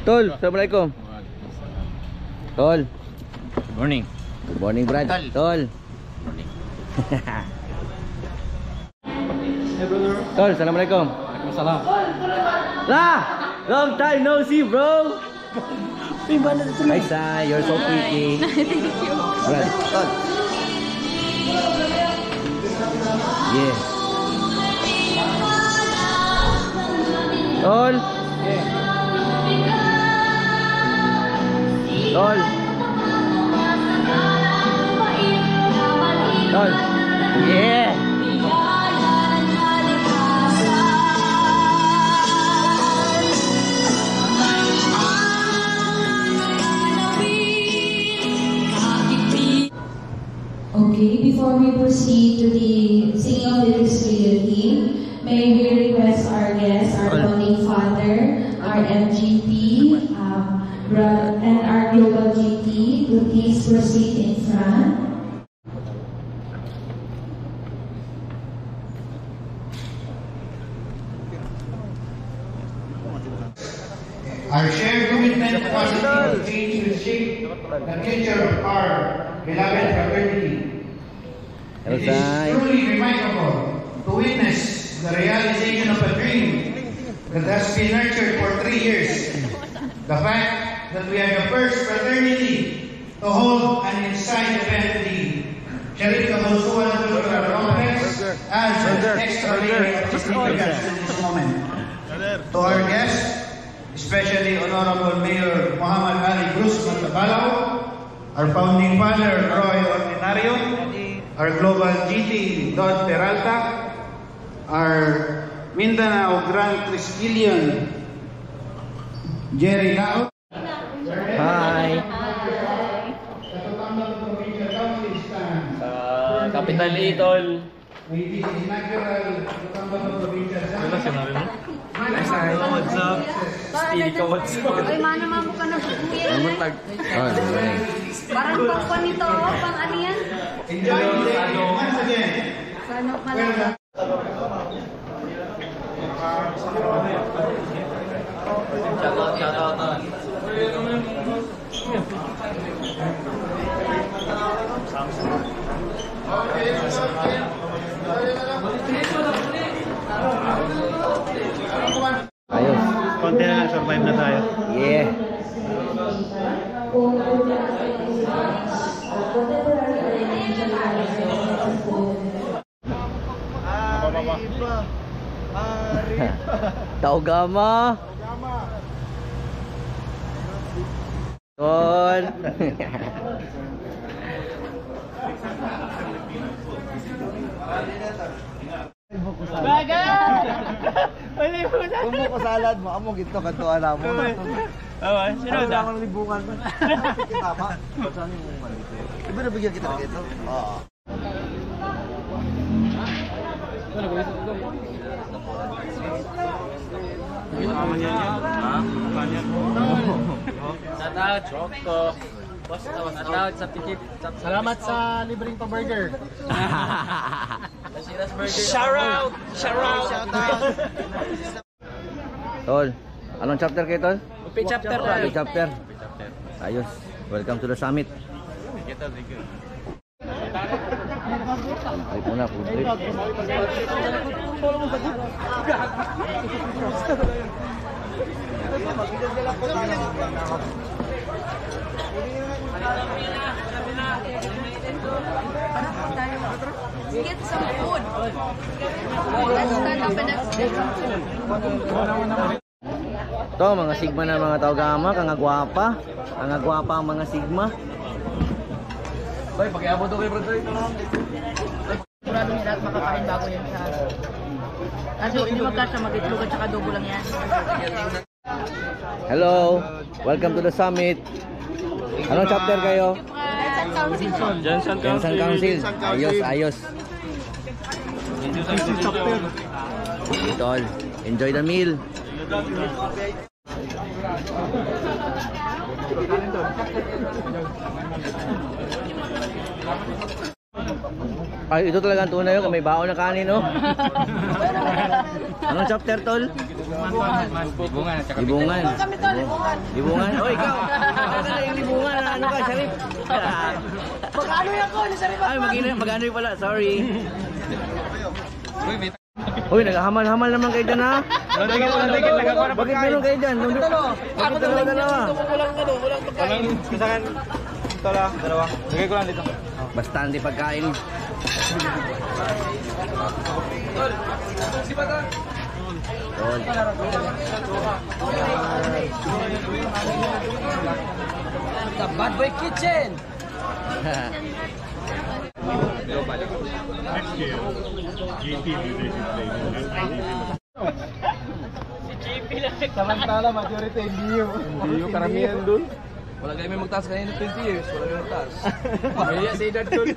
Tol, assalamualaikum. Tol. Good morning. Good morning, Brad. Tol. Morning. Tol, assalamualaikum. Waalaikumsalam. Lah! Long time no see, bro. Hi, Sai. You're so pretty. Thank you. Brad, Tol. Yeah. Tol. Tol. Tol. Yeah. Okay, before we proceed to the singing of the Auxiliary hymn, may we request our guests, our founding father, our MGP, and our global GT to please proceed in front. Our shared commitment to positive change will shape the future of our beloved fraternity. It is truly remarkable to witness the realization of a dream that has been nurtured for 3 years. The fact that we are the first fraternity to hold an inside event at the Sharif Kabusuan Cultural Complex has extraordinary significance in this moment. To our guests, especially Honorable Mayor Muhammad Ali Cruz Montalbano, our founding father Roy Ordinario, our global GT Don Peralta, our Mindanao Grand Triskelion Jerry Lao. Hi. Kapitan Litol. With this inaugural Cotabato Provincial Summit. What's up? Stevie ka, what's up? Ay, mana mamo ka na kuya. Parang pang nito, pang ano yan? Enjoy the day once again. Ano pala? Shout out. Ayos. Konti na lang, survive na tayo. Yeah. Taugama. Tol. Kung mo salad mo, amo gito kantuan mo. Sino Wala akong libungan mo. Tama. Saan yung malito? Iba nabigyan kita ng ito? Oo. Shout out, Rocco. Shout out sa Pikip. Salamat sa libreng pa-burger. Shout out! Tol. Anong chapter kayo, Tol? Upi chapter pa. Upi chapter. Ayos. Welcome to the summit. Thank you. Trip muna, food trip. Get some food. Let's stand up and get some food. Ito, mga Sigma na mga Taugama, kangagwapa. Kangagwapa ang mga Sigma. Hoy, pakiabot ko kay brother. Sigurado niya lahat makakain bago yan sa... Kasi hindi magkasya mag-itlog at saka adobo lang yan. Hello. Welcome to the summit. Anong chapter kayo? Johnson Jensen Council. Ayos. Tol, enjoy the meal. Ay, ito talaga ang tunay yun. May baon na kanin, no? Anong chapter, tol? Libungan at saka Libungan. Libungan. Oh, ikaw. Ano na yung libungan? Ano ka, Sharif? Mag-ano yan ko, ni Sharif. Ay, mag-ano yung pala. Sorry. Uy, may Uy, naghahamal-hamal naman kayo dyan, ha? Bakit meron kayo dyan? Bakit dalawa-dalawa? Kasakan. Ito lang, dalawa. Lagay ko lang dito. Bastante pagkain. Tol. The Bad Boy Kitchen. Next year, GT leadership training. Samantala, majority LDU. LDU, karamihan dun. Wala kayo may magtaas kanina 20 years. Wala kayo magtaas. Kaya sa edad dun.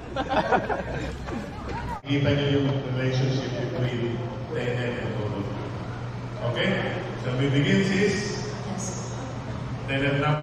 Kita niyo yung relationship between Tenet and Todo. Okay? So we begin, sis. Tenet na.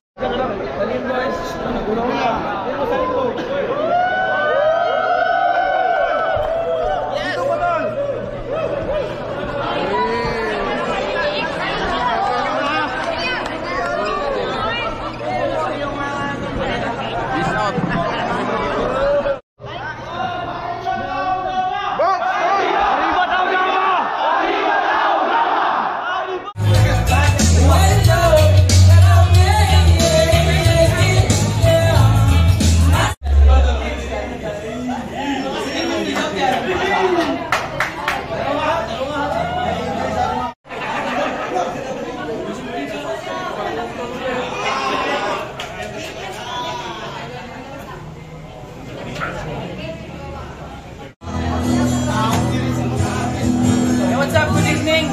What's up? Good evening.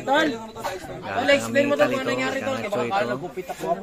Tol, explain mo to kung ano nangyari to. Baka akala nagupit ako.